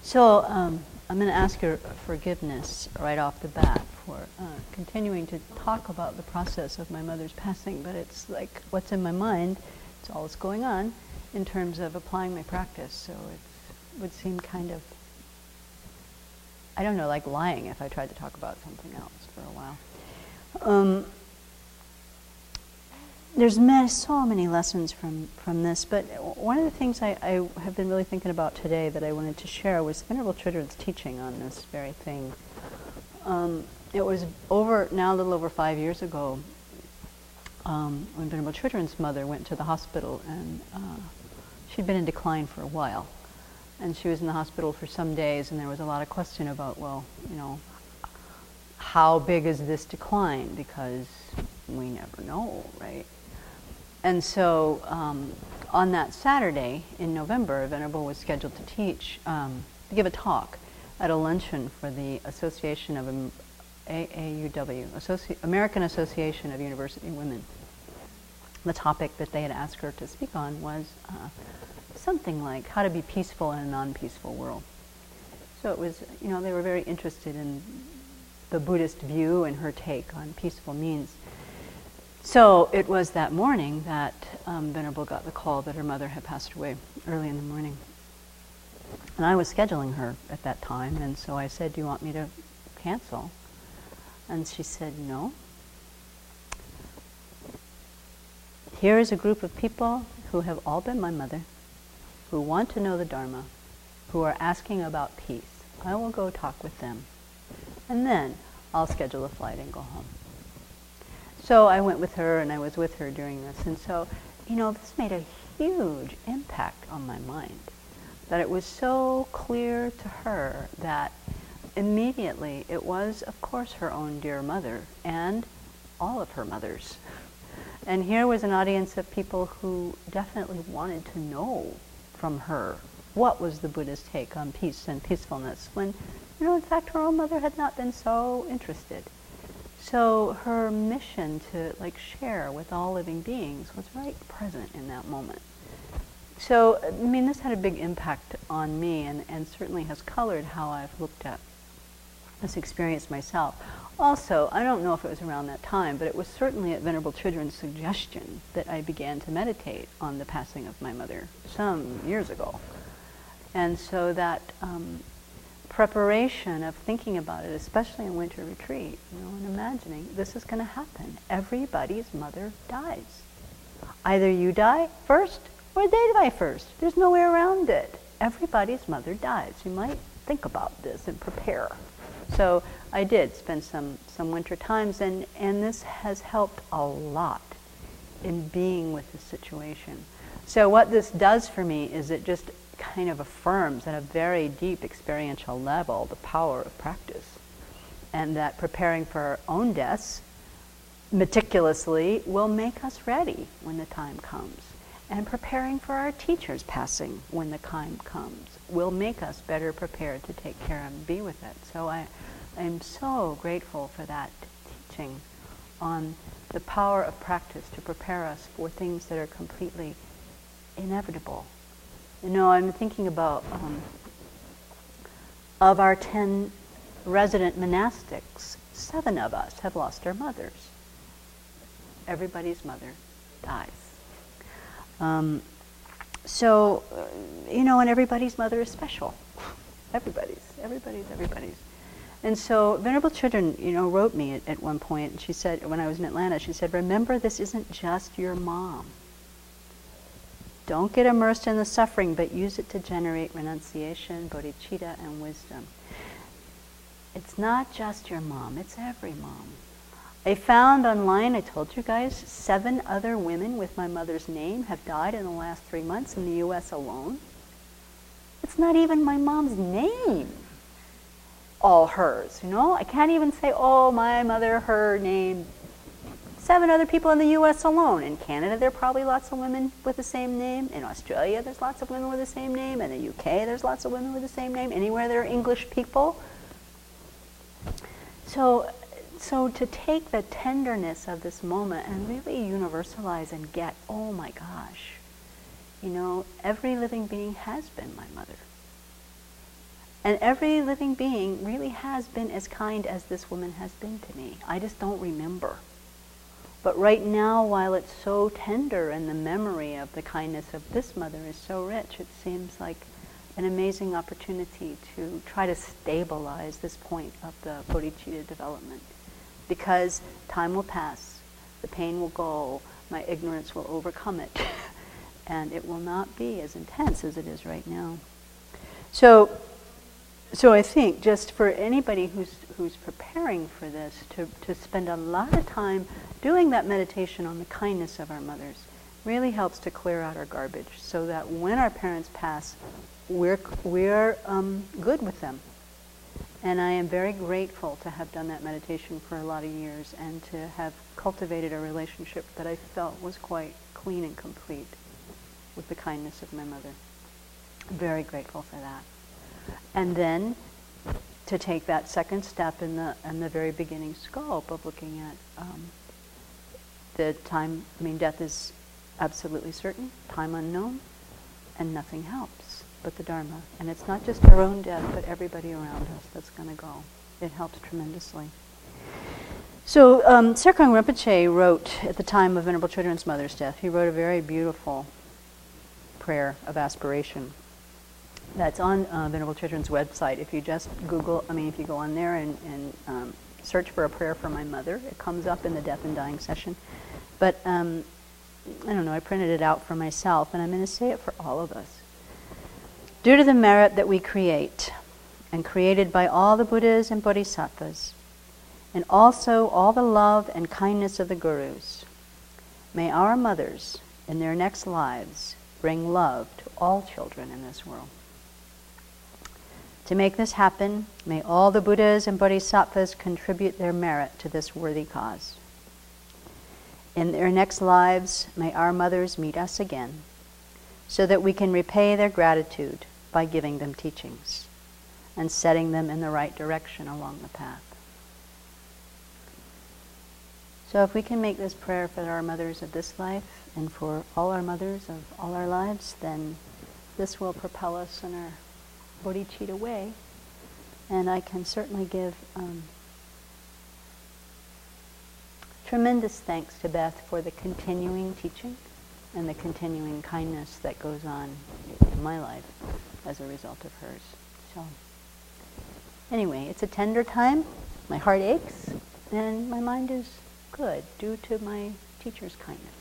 So I'm going to ask your forgiveness right off the bat for continuing to talk about the process of my mother's passing, but it's like what's in my mind, it's all that's going on in terms of applying my practice. So it would seem kind of, I don't know, like lying if I tried to talk about something else for a while. There's so many lessons from this, but one of the things I have been really thinking about today that I wanted to share was Venerable Chödrön's teaching on this very thing. It was now a little over 5 years ago when Venerable Chödrön's mother went to the hospital, and she'd been in decline for a while. And she was in the hospital for some days, and there was a lot of question about, well, you know, how big is this decline? Because we never know, right? And so on that Saturday in November, Venerable was scheduled to give a talk at a luncheon for the Association of AAUW, American Association of University Women. The topic that they had asked her to speak on was something like how to be peaceful in a non-peaceful world. So it was, you know, they were very interested in the Buddhist view and her take on peaceful means. So it was that morning that Venerable got the call that her mother had passed away early in the morning. And I was scheduling her at that time, and so I said, do you want me to cancel? And she said, no. Here is a group of people who have all been my mother, who want to know the Dharma, who are asking about peace. I will go talk with them, and then I'll schedule a flight and go home. So I went with her, and I was with her during this. And so, you know, this made a huge impact on my mind, that it was so clear to her that immediately it was, of course, her own dear mother and all of her mothers. And here was an audience of people who definitely wanted to know from her what was the Buddhist take on peace and peacefulness, when, you know, in fact, her own mother had not been so interested. So her mission to share with all living beings was right present in that moment. So, I mean, this had a big impact on me, and certainly has colored how I've looked at this experience myself. Also, I don't know if it was around that time, but it was certainly at Venerable Chödrön's suggestion that I began to meditate on the passing of my mother some years ago. And so that preparation of thinking about it, especially in winter retreat, you know, and imagining this is going to happen. Everybody's mother dies. Either you die first or they die first. There's no way around it. Everybody's mother dies. You might think about this and prepare. So I did spend some winter times, and this has helped a lot in being with the situation. So what this does for me is it just kind of affirms at a very deep experiential level the power of practice, and that preparing for our own deaths meticulously will make us ready when the time comes, and preparing for our teacher's passing when the time comes will make us better prepared to take care and be with it. So I'm so grateful for that teaching on the power of practice to prepare us for things that are completely inevitable. You know, I'm thinking about, of our 10 resident monastics, 7 of us have lost our mothers. Everybody's mother dies. So, you know, and everybody's mother is special. Everybody's. And so Venerable Chödrön, you know, wrote me at one point, and she said, when I was in Atlanta, she said, remember, this isn't just your mom. Don't get immersed in the suffering, but use it to generate renunciation, bodhicitta, and wisdom. It's not just your mom, it's every mom. I found online, I told you guys, 7 other women with my mother's name have died in the last 3 months in the US alone. It's not even my mom's name, all hers, you know? I can't even say, oh, my mother, her name. 7 other people in the US alone. In Canada, there are probably lots of women with the same name. In Australia, there's lots of women with the same name. In the UK, there's lots of women with the same name. Anywhere there are English people. So to take the tenderness of this moment and really universalize and get, oh my gosh, you know, every living being has been my mother. And every living being really has been as kind as this woman has been to me. I just don't remember. But right now, while it's so tender and the memory of the kindness of this mother is so rich, it seems like an amazing opportunity to try to stabilize this point of the bodhicitta development. Because time will pass, the pain will go, my ignorance will overcome it, and it will not be as intense as it is right now. So I think just for anybody who's preparing for this, to spend a lot of time doing that meditation on the kindness of our mothers really helps to clear out our garbage, so that when our parents pass, we're good with them. And I am very grateful to have done that meditation for a lot of years and to have cultivated a relationship that I felt was quite clean and complete with the kindness of my mother. I'm very grateful for that. And then to take that second step in the very beginning scope of looking at the time. I mean, death is absolutely certain, time unknown, and nothing helps but the Dharma. And it's not just our own death, but everybody around us that's going to go. It helps tremendously. So Serkong Rinpoche wrote, at the time of Venerable Chödrön's mother's death, he wrote a very beautiful prayer of aspiration. That's on Venerable Chödrön's website. If you just Google, if you go on there and search for a prayer for my mother, it comes up in the death and dying session. But I don't know, I printed it out for myself, and I'm going to say it for all of us. Due to the merit that we create, and created by all the Buddhas and Bodhisattvas, and also all the love and kindness of the Gurus, may our mothers, in their next lives, bring love to all children in this world. To make this happen, may all the Buddhas and Bodhisattvas contribute their merit to this worthy cause. In their next lives, may our mothers meet us again, so that we can repay their gratitude by giving them teachings and setting them in the right direction along the path. So if we can make this prayer for our mothers of this life and for all our mothers of all our lives, then this will propel us in our bodhicitta way. And I can certainly give tremendous thanks to Beth for the continuing teaching and the continuing kindness that goes on in my life as a result of hers. So anyway, it's a tender time. My heart aches and my mind is good due to my teacher's kindness.